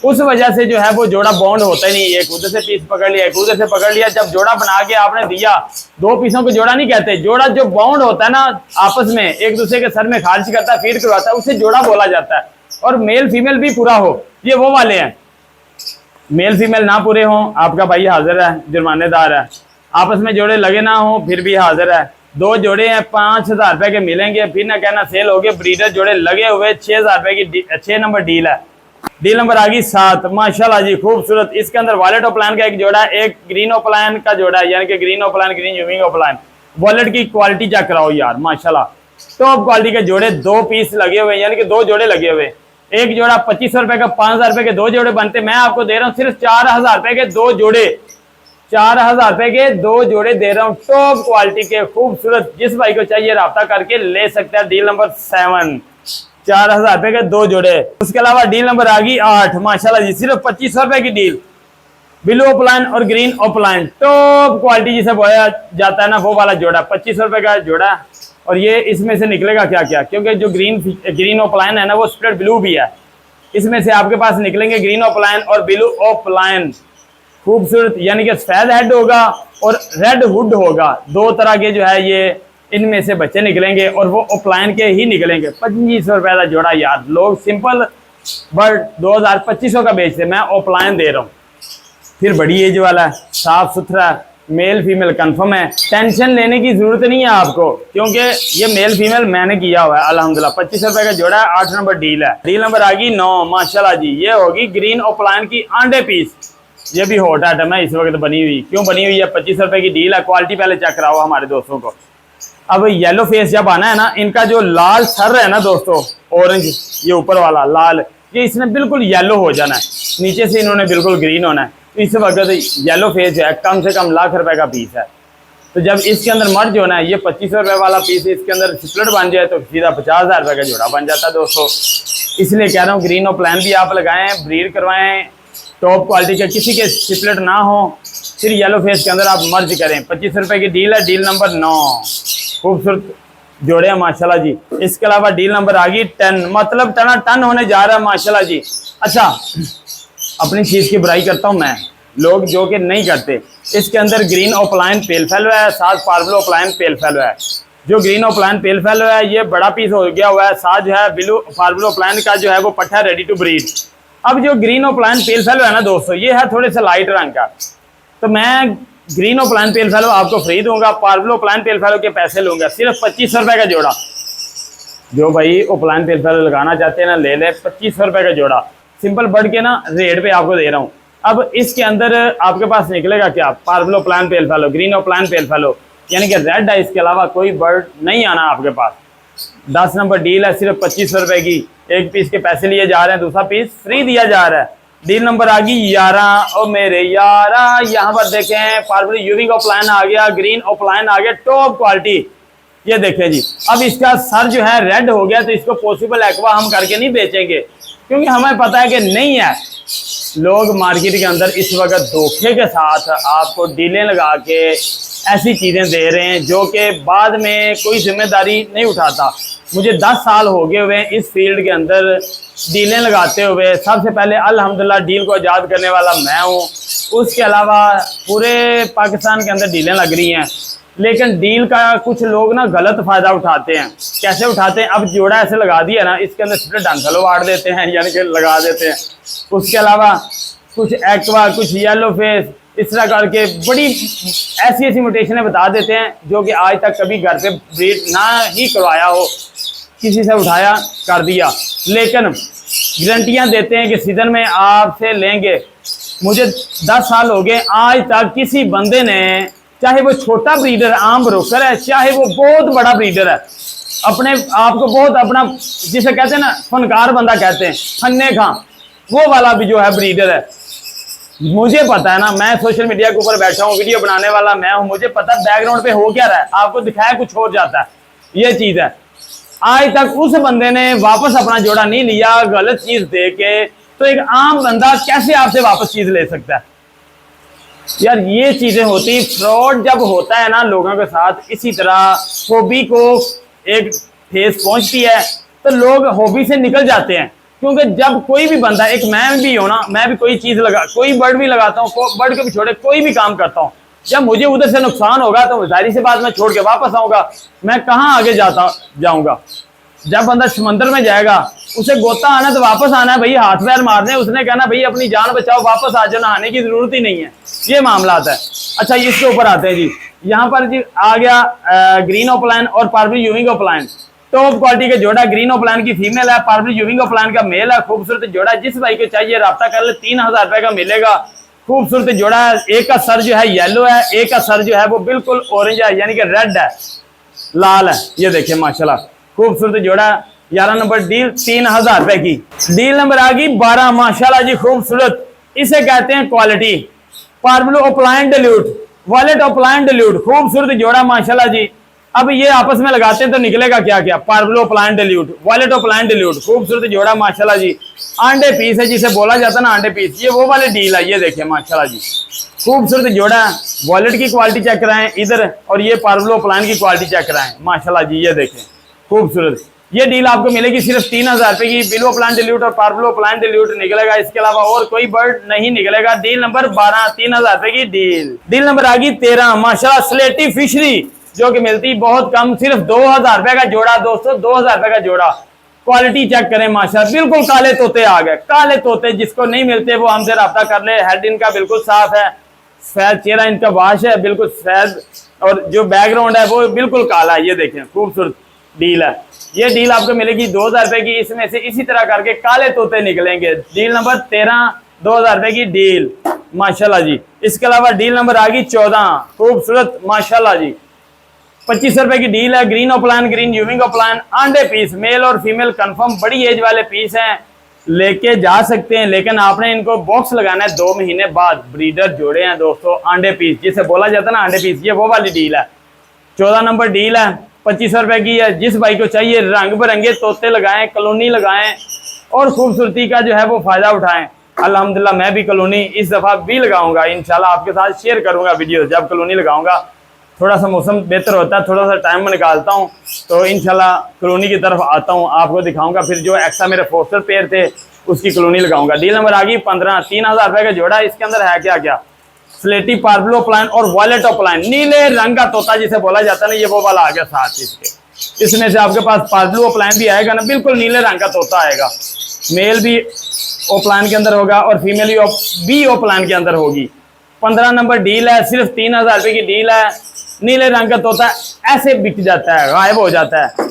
उस वजह से जो है वो जोड़ा बॉन्ड होता ही नहीं। एक उधर से पीस पकड़ लिया, एक उधर से पकड़ लिया, जब जोड़ा बना के आपने दिया, 2 पीसों को जोड़ा नहीं कहते। जोड़ा जो बॉन्ड होता है ना, आपस में एक दूसरे के सर में खारिज करता है, फीड करवाता है, उसे जोड़ा बोला जाता है। और मेल फीमेल भी पूरा हो, ये वो वाले हैं। मेल फीमेल ना पूरे हों, आपका भाई हाजिर है, जुर्मानेदार है। आपस में जोड़े लगे ना हो, फिर भी हाजिर है। 2 जोड़े हैं, 5,000 रुपये के मिलेंगे, फिर ना कहना सेल हो गए। ब्रीडर जोड़े लगे हुए 6,000 रुपये की 6 नंबर डील है। डील नंबर आ गई 7, माशाल्लाह जी खूबसूरत। इसके अंदर वॉलेट ओपलाइन का एक जोड़ा है, एक ग्रीन ओपलाइन का जोड़ा है, यानी कि green opaline, green यूविंग opaline. Wallet की क्वालिटी चेक कराओ यार, माशाल्लाह टॉप क्वालिटी के जोड़े। 2 पीस लगे हुए, यानी कि 2 जोड़े लगे हुए। एक जोड़ा 2500 रुपये का, 5,000 रुपये के 2 जोड़े बनते। मैं आपको दे रहा हूँ सिर्फ 4,000 रुपये के 2 जोड़े, 4,000 रुपये के 2 जोड़े दे रहा हूँ, टॉप क्वालिटी के खूबसूरत। जिस भाई को चाहिए रब्ता करके ले सकता है। डील नंबर 7, 4,000 रुपये के 2 जोड़े। उसके अलावा डील नंबर आ गई 8, माशाल्लाह जी, सिर्फ 2500 रुपये की डील। ब्लू ओपलाइन और ग्रीन ओपलाइन, टॉप क्वालिटी जिसे बोया जाता है ना, वो वाला जोड़ा 2500 रुपये का जोड़ा। और ये इसमें से निकलेगा क्या क्या, क्योंकि जो ग्रीन ओपलाइन है ना, वो स्प्लिट ब्लू भी है। इसमें से आपके पास निकलेंगे ग्रीन ओपलाइन और ब्लू ओपलाइन, खूबसूरत, यानी कि सफेद हेड होगा और रेड हुड होगा। 2 तरह के जो है ये इनमें से बच्चे निकलेंगे और वो ओपलाइन के ही निकलेंगे। 2500 रुपये का जोड़ा यार। लोग सिंपल बर्ड 2000-2500 का बेचते, मैं ओपलाइन दे रहा हूँ। फिर बड़ी एज वाला, साफ सुथरा, मेल फीमेल कंफर्म है। टेंशन लेने की जरूरत नहीं है आपको, क्योंकि ये मेल फीमेल मैंने किया हुआ है अल्हम्दुलिल्लाह। 2500 रुपये का जोड़ा है, 8 नंबर डील है। डील नंबर आ गई 9, माशाल्लाह जी। ये होगी ग्रीन ओपलाइन की आंडे पीस। ये भी हॉट आइटम है इस वक्त बनी हुई। क्यों बनी हुई है, 2500 रुपये की डील है। क्वालिटी पहले चेक कराओ हमारे दोस्तों को। अब येलो फेस जब आना है ना, इनका जो लाल सर है ना दोस्तों, ऑरेंज, ये ऊपर वाला लाल, ये इसने बिल्कुल येलो हो जाना है, नीचे से इन्होंने बिल्कुल ग्रीन होना है। तो इस वक्त येलो फेस है, कम से कम लाख रुपए का पीस है। तो जब इसके अंदर मर्ज होना है, ये 2500 रुपये वाला पीस इसके अंदर स्प्लिट बन जाए तो सीधा 50,000 रुपये का जोड़ा बन जाता है दोस्तों। इसलिए कह रहा हूँ ग्रीन और प्लान भी आप लगाएं, ब्रीड करवाएं, टॉप क्वालिटी के, किसी के स्प्लिट ना हो, फिर येलो फेस के अंदर आप मर्ज करें। 2500 रुपये की डील है। डील नंबर 9, खूबसूरत जोड़े हैं माशाल्लाह जी। इसके अलावा डील नंबर आ गई 10, मतलब टना टन होने जा रहा है माशाल्लाह जी। अच्छा, अपनी चीज़ की बुराई करता हूँ मैं, लोग जो कि नहीं करते। इसके अंदर ग्रीन ओपलाइन पेल फेलो है, साथ पार्बलो ओपलाइन पेल फेलो है। जो ग्रीन ओपलाइन पेल फेलो है ये बड़ा पीस हो गया हुआ है, साथ जो है ब्लू पार्बलो ओपलाइन का जो है वो पट्टा रेडी टू ब्रीड। अब जो ग्रीन ओपलाइन पेल फेलो है ना दोस्तों, ये है थोड़े से लाइट रंग का, तो मैं ग्रीन ओपलाइन पेल फेलो आपको फ्री दूंगा, पार्बलो ओपलाइन पेल फेलो के पैसे लूंगा, सिर्फ 2500 रुपये का जोड़ा। जो भाई ओपलाइन पेल फेलो लगाना चाहते हैं ना, ले ले 2500 रुपए का जोड़ा, सिंपल बढ़ के ना रेट पे आपको दे रहा हूँ। अब इसके अंदर आपके पास निकलेगा क्या, पार्बलो opaline pale fallow, green opaline pale fallow, यानी कि रेड है, इसके अलावा कोई बर्ड नहीं आना आपके पास। 10 नंबर डील है, सिर्फ 2500 रुपए की, एक पीस के पैसे लिए जा रहे हैं, दूसरा पीस फ्री दिया जा रहा है। डील नंबर आ गई 11। और मेरे यारा यहाँ पर देखें, पार्बलो यूविंग ओपलाइन आ गया, ग्रीन ओपलाइन आ गया, टॉप क्वालिटी। ये देखें जी, अब इसका सर जो है रेड हो गया, तो इसको पॉसिबल एक्वा हम करके नहीं बेचेंगे, क्योंकि हमें पता है कि नहीं है। लोग मार्केट के अंदर इस वक्त धोखे के साथ आपको डीलें लगा के ऐसी चीज़ें दे रहे हैं जो कि बाद में कोई जिम्मेदारी नहीं उठाता। मुझे 10 साल हो गए हुए इस फील्ड के अंदर डीलें लगाते हुए। सबसे पहले अल्हम्दुलिल्लाह डील को आज़ाद करने वाला मैं हूँ, उसके अलावा पूरे पाकिस्तान के अंदर डीलें लग रही हैं, लेकिन डील का कुछ लोग ना गलत फ़ायदा उठाते हैं। कैसे उठाते हैं, अब जोड़ा ऐसे लगा दिया ना, इसके अंदर स्प्लिट डंसलो वाड़ देते हैं, यानी कि लगा देते हैं। उसके अलावा कुछ एक्वा, कुछ येलो फेस, इस तरह करके बड़ी ऐसी ऐसी म्यूटेशनें बता देते हैं जो कि आज तक कभी घर पे ब्रीड ना ही करवाया हो, किसी से उठाया कर दिया, लेकिन गारंटियां देते हैं कि सीजन में आपसे लेंगे। मुझे 10 साल हो गए, आज तक किसी बंदे ने, चाहे वो छोटा ब्रीडर आम ब्रोकर है, चाहे वो बहुत बड़ा ब्रीडर है, अपने आप को बहुत अपना जिसे कहते हैं ना फनकार बंदा कहते हैं, फन्ने खां, वो वाला भी जो है ब्रीडर है। मुझे पता है ना, मैं सोशल मीडिया के ऊपर बैठा हूँ, वीडियो बनाने वाला मैं हूँ, मुझे पता है बैकग्राउंड पे हो क्या रहा है, आपको दिखाया कुछ और जाता है, ये चीज है। आज तक उस बंदे ने वापस अपना जोड़ा नहीं लिया गलत चीज दे के, तो एक आम बंदा कैसे आपसे वापस चीज ले सकता है यार। ये चीजें होती, फ्रॉड जब होता है ना लोगों के साथ, इसी तरह हॉबी को एक ठेस पहुंचती है तो लोग हॉबी से निकल जाते हैं। क्योंकि जब कोई भी बंदा, एक मैं भी हो ना, मैं भी कोई चीज लगा, कोई बर्ड भी लगाता हूँ, बर्ड को भी छोड़े कोई भी काम करता हूँ, जब मुझे उधर से नुकसान होगा तो जाहिर सी बात मैं छोड़ के वापस आऊंगा, मैं कहाँ आगे जाऊंगा। जब बंदा समंदर में जाएगा, उसे गोता आना तो वापस आना है भाई, हाथ पैर मारने, उसने कहना भाई अपनी जान बचाओ, वापस आ जाओ, नहाने की जरूरत ही नहीं है, ये मामला आता है। अच्छा, इसके ऊपर आते हैं जी, यहाँ पर जी आ गया ग्रीन ओपलाइन और पार्बलो यूविंग ओपलाइन, टॉप क्वालिटी का जोड़ा। ग्रीन ओपलाइन की फीमेल है, पार्बलो यूविंग ओपलाइन का मेल है, खूबसूरत जोड़ा। जिस भाई को चाहिए राब्ता कर ले, 3000 रुपए का मिलेगा। खूबसूरत जोड़ा है, एक का सर जो है येलो है, एक का सर जो है वो बिल्कुल ऑरेंज है, यानी कि रेड है, लाल है। ये देखिए माशाल्लाह खूबसूरत जोड़ा। 11 नंबर डील 3000 रुपए की। डील नंबर आ गई 12, माशाल्लाह जी खूबसूरत, इसे कहते हैं क्वालिटी, पार्बलो opaline dilute, violet opaline dilute, खूबसूरत जोड़ा माशाल्लाह जी। अब ये आपस में लगाते हैं तो निकलेगा क्या क्या, पार्बलो opaline dilute, violet opaline dilute, खूबसूरत जोड़ा माशाल्लाह जी। आंडे पीस है जिसे बोला जाता है ना, आंडे पीस, ये वो वाले डील है। ये देखिए माशाल्लाह जी खूबसूरत जोड़ा है। वॉलेट की क्वालिटी चेक कराएं इधर, और ये पार्बलो ओपलाइन की क्वालिटी चेक कराएं माशाल्लाह जी। ये देखें खूबसूरत, ये डील आपको मिलेगी सिर्फ 3000 रुपए की। बिलो प्लान डिल्यूट और पार्बलो प्लान डिल्यूट निकलेगा, इसके अलावा और कोई बर्ड नहीं निकलेगा। डील नंबर 12, 3000 रुपए की डील। डील नंबर आ गई 13, माशाल्लाह स्लेटी फिशरी, जो कि मिलती बहुत कम, सिर्फ 2000 रुपए का जोड़ा दोस्तों, 2000 रुपए का जोड़ा। क्वालिटी चेक करें माशाल्लाह, बिल्कुल काले तोते आ गए, काले तोते, जिसको नहीं मिलते वो हमसे राब्ता कर ले। हेड इनका बिल्कुल साफ है, सफेद चेहरा इनका वाश है, बिल्कुल सफेद, और जो बैकग्राउंड है वो बिल्कुल काला है। ये देखें खूबसूरत डील है। ये डील आपको मिलेगी 2000 रुपए की, इसमें से इसी तरह करके काले तोते निकलेंगे। डील नंबर 13, 2000 रुपए की डील माशाल्लाह जी। इसके अलावा डील नंबर आ गई 14, खूबसूरत माशाल्लाह जी, 2500 रुपए की डील है। ग्रीन ओपलाइन, ग्रीन यूविंग ओपलाइन, आंडे पीस, मेल और फीमेल कंफर्म, बड़ी एज वाले पीस हैं, लेके जा सकते हैं, लेकिन आपने इनको बॉक्स लगाना है 2 महीने बाद। ब्रीडर जोड़े हैं दोस्तों, आंडे पीस जिसे बोला जाता है ना, आंडे पीस, ये वो वाली डील है। 14 नंबर डील है, 2500 रुपए की है। जिस भाई को चाहिए रंग बिरंगे तोते लगाएं, कॉलोनी लगाएं और खूबसूरती का जो है वो फायदा उठाएं। अल्हम्दुलिल्लाह मैं भी कॉलोनी इस दफा भी लगाऊंगा, इंशाल्लाह आपके साथ शेयर करूंगा वीडियो। जब कॉलोनी लगाऊंगा, थोड़ा सा मौसम बेहतर होता है, थोड़ा सा टाइम में निकालता हूँ, तो इंशाल्लाह कॉलोनी की तरफ आता हूँ, आपको दिखाऊंगा। फिर जो एक्स्ट्रा मेरे फोस्टर पेयर थे उसकी कॉलोनी लगाऊंगा। डील नंबर आ गई 15, 3000 रुपए का जोड़ा। इसके अंदर है क्या क्या, स्लेटी, पार्बलो प्लान और वॉलेट प्लान, नीले रंग का तोता जिसे बोला जाता है ना, ये वो वाला आ गया साथ इसके। इसमें से आपके पास पार्बलो प्लान भी आएगा ना, बिल्कुल नीले रंग का तोता आएगा। मेल भी ओ प्लान के अंदर होगा और फीमेल भी ओ प्लान के अंदर होगी। 15 नंबर डील है, सिर्फ 3000 रुपए की डील है। नीले रंग का तोता ऐसे बिक जाता है, गायब हो जाता है।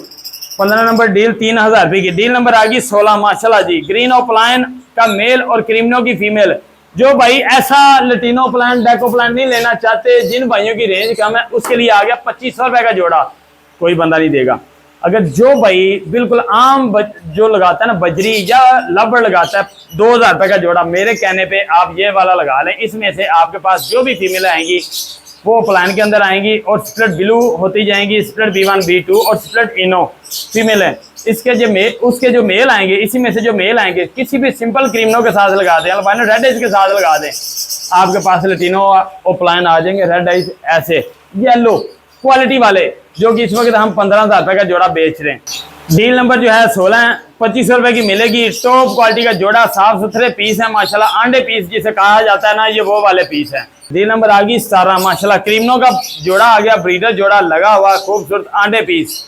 15 नंबर डील 3000 रुपए की। डील नंबर आ गई 16 माशाल्लाह जी, ग्रीन ओपलाइन का मेल और क्रीमिनो की फीमेल। जो भाई ऐसा लटीनो प्लान डेको प्लान नहीं लेना चाहते, जिन भाइयों की रेंज कम है, उसके लिए आ गया 2500 रुपए का जोड़ा, कोई बंदा नहीं देगा। अगर जो भाई बिल्कुल आम जो लगाता है ना बजरी या लबड़ लगाता है, 2000 रुपए का जोड़ा, मेरे कहने पे आप ये वाला लगा लें। इसमें से आपके पास जो भी फीमेल आएंगी वो प्लान के अंदर आएंगी और स्प्लिट ब्लू होती जाएंगी, स्प्लिट B1 B2 और स्प्लिट इनो फीमेल है। इसके जो उसके जो मेल आएंगे, इसी में से जो मेल आएंगे किसी भी सिंपल क्रीमिनो के साथ लगा दें, अल्बाइनो रेड आइज के साथ लगा दें, आपके पास लटीनो ओप्लाइन आ जाएंगे। रेड आइज ऐसे येलो क्वालिटी वाले, जो कि इस वक्त हम 15,000 रुपए का जोड़ा बेच रहे हैं। डील नंबर जो है 16 है, 2500 रुपए की मिलेगी। टॉप क्वालिटी का जोड़ा, साफ सुथरे पीस है माशाल्लाह, अंडे पीस जिसे कहा जाता है ना, ये वो वाले पीस है। डील नंबर आ गई 17 माशाल्लाह, क्रीमिनो का जोड़ा आ गया, ब्रीडर जोड़ा लगा हुआ, खूबसूरत अंडे पीस।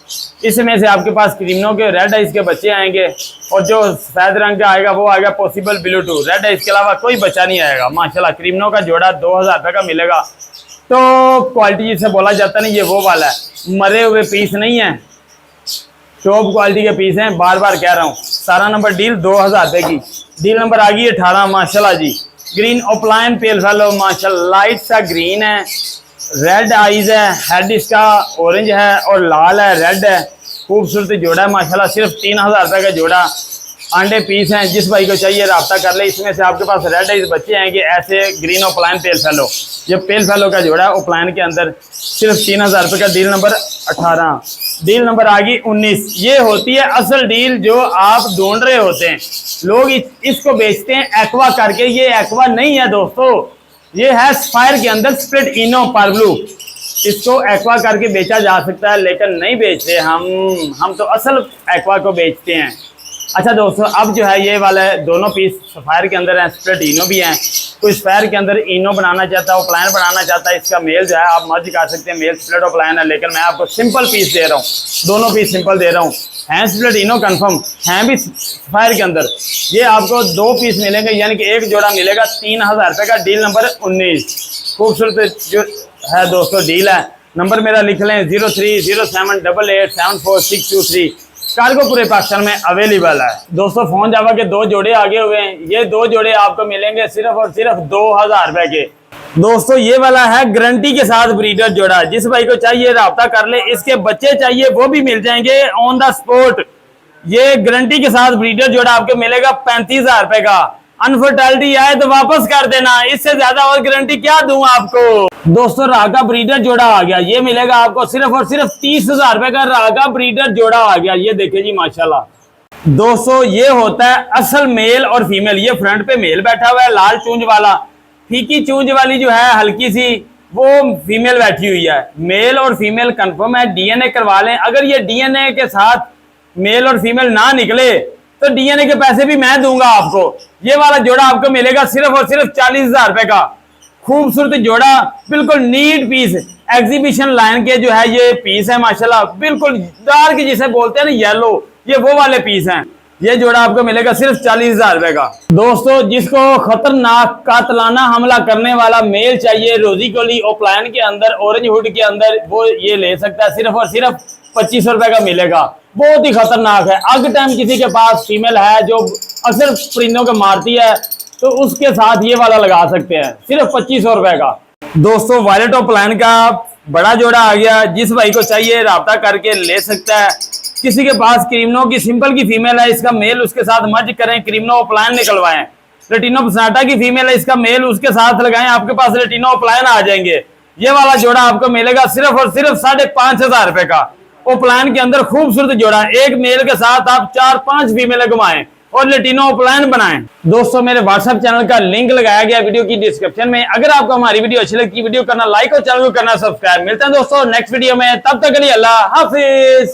इसमें से आपके पास क्रीमिनो के रेड आइज के बच्चे आएंगे और जो सफेद रंग का आएगा वो आएगा possible blue too. Red eyes के अलावा कोई बच्चा नहीं आएगा माशाल्लाह। क्रीमिनो का जोड़ा 2000 रुपए का मिलेगा। तो क्वालिटी जिसे बोला जाता है ना, ये वो वाला है, मरे हुए पीस नहीं है, टॉप क्वालिटी के पीस हैं, बार बार कह रहा हूँ। 17 नंबर डील 2000 रुपए की। डील नंबर आ गई 18 माशाल्लाह जी, ग्रीन ओपलाइन पेल फेलो माशाल्लाह, लाइट सा ग्रीन है, रेड आइज है, हेड इसका ऑरेंज है और लाल है, रेड है, खूबसूरत जोड़ा है माशाल्लाह। सिर्फ 3000 रुपए का जोड़ा, अंडे पीस हैं। जिस भाई को चाहिए रब्ता कर ले। इसमें से आपके पास रेड आइज बच्चे आएंगे ऐसे, ग्रीन ओपलाइन पेल फेलो, ये पेल फेलो का जोड़ा है ओपलाइन के अंदर, सिर्फ 3000 रुपए का। Deal number 18। डील नंबर आ गई 19। ये होती है असल डील जो आप ढूंढ रहे होते हैं। लोग इसको बेचते हैं एक्वा करके, ये एक्वा नहीं है दोस्तों, ये है सफायर के अंदर स्प्लिट इनो पार्ब्लू। इसको एक्वा करके बेचा जा सकता है, लेकिन नहीं बेचते हम तो असल एक्वा को बेचते हैं। अच्छा दोस्तों, अब जो है ये वाला दोनों पीस सफायर के अंदर हैं, स्प्लिट इनो भी हैं। कोई सफायर के अंदर इनो बनाना चाहता है, ओपलाइन बनाना चाहता है, इसका मेल जो है आप मर्ज कर सकते हैं, मेल स्प्लिट ओपलाइन है, लेकिन मैं आपको सिंपल पीस दे रहा हूँ, दोनों पीस सिंपल दे रहा हूँ। हैं स्प्लिट इनो कन्फर्म हैं भी सफायर के अंदर। ये आपको 2 पीस मिलेंगे, यानी कि एक जोड़ा मिलेगा 3000 रुपए का। डील नंबर 19 खूबसूरत जो है दोस्तों डील है। नंबर मेरा लिख लें 0307887463। कार्गो पूरे पाकिस्तान में अवेलेबल है दोस्तों। फोन जावा के 2 जोड़े आगे हुए हैं, ये 2 जोड़े आपको मिलेंगे सिर्फ और सिर्फ 2000 रुपए के। दोस्तों ये वाला है गारंटी के साथ ब्रीडर जोड़ा, जिस भाई को चाहिए राब्ता कर ले। इसके बच्चे चाहिए वो भी मिल जाएंगे ऑन द स्पॉट। ये गारंटी के साथ ब्रीडर जोड़ा आपको मिलेगा 35,000 रुपए का। अनफर्टिलिटी आए तो वापस कर देना, इससे ज्यादा और गारंटी क्या दूं आपको। दोस्तों राह का ब्रीडर जोड़ा आ गया, ये मिलेगा आपको सिर्फ और सिर्फ 30,000 रुपए का। राह का ब्रीडर जोड़ा आ गया, ये देखिए जी माशाल्लाह। दोस्तों ये होता है असल मेल और फीमेल। ये फ्रंट पे मेल बैठा हुआ है लाल चूंज वाला, फीकी चूंज वाली जो है हल्की सी वो फीमेल बैठी हुई है। मेल और फीमेल कंफर्म है, डीएनए करवा लें। अगर ये डीएनए के साथ मेल और फीमेल ना निकले तो डीएनए के पैसे भी मैं दूंगा आपको। ये वाला जोड़ा आपको मिलेगा सिर्फ और सिर्फ 40,000 रुपए का। खूबसूरत जोड़ा, बिल्कुल नीट पीस, एग्जीबिशन लाइन के जो है ये पीस है माशाल्लाह, बिल्कुल डार्क जिसे बोलते हैं ना येलो, ये वो वाले पीस हैं। ये जोड़ा आपको मिलेगा सिर्फ 40,000 रुपए का। दोस्तों जिसको खतरनाक कातलाना हमला करने वाला मेल चाहिए रोजी कोली ओपलाइन के अंदर, ऑरेंज हुड के अंदर, वो ये ले सकता है। सिर्फ और सिर्फ 2500 रुपए का मिलेगा। बहुत ही खतरनाक है। अगर टाइम किसी के पास फीमेल है जो अक्सर परिंदों को मारती है तो उसके साथ ये वाला लगा सकते हैं, सिर्फ 2500 रुपए का। दोस्तों वायलेट ओपलाइन का बड़ा जोड़ा आ गया, जिस भाई को चाहिए राब्ता करके ले सकता है। किसी के पास क्रीमिनो की सिंपल की फीमेल है, इसका मेल उसके साथ मर्ज करें, क्रीमिनो ओपलाइन निकलवाएं। रेटिनो पसाटा की फीमेल है, इसका मेल उसके साथ लगाएं, आपके पास रेटिनो ओपलाइन आ जाएंगे। ये वाला जोड़ा आपको मिलेगा सिर्फ और सिर्फ 5,500 रुपए का। ओपलाइन के अंदर खूबसूरत जोड़ा, एक मेल के साथ आप 4-5 फीमेल घुमाएं और लेटिनो ओपलाइन बनाएं। दोस्तों मेरे व्हाट्सएप चैनल का लिंक लगाया गया वीडियो की डिस्क्रिप्शन में। अगर आपको हमारी वीडियो अच्छी लगती है, वीडियो करना लाइक और चैनल को करना सब्सक्राइब। मिलते हैं दोस्तों नेक्स्ट वीडियो में, तब तक के लिए अल्लाह हाफिज।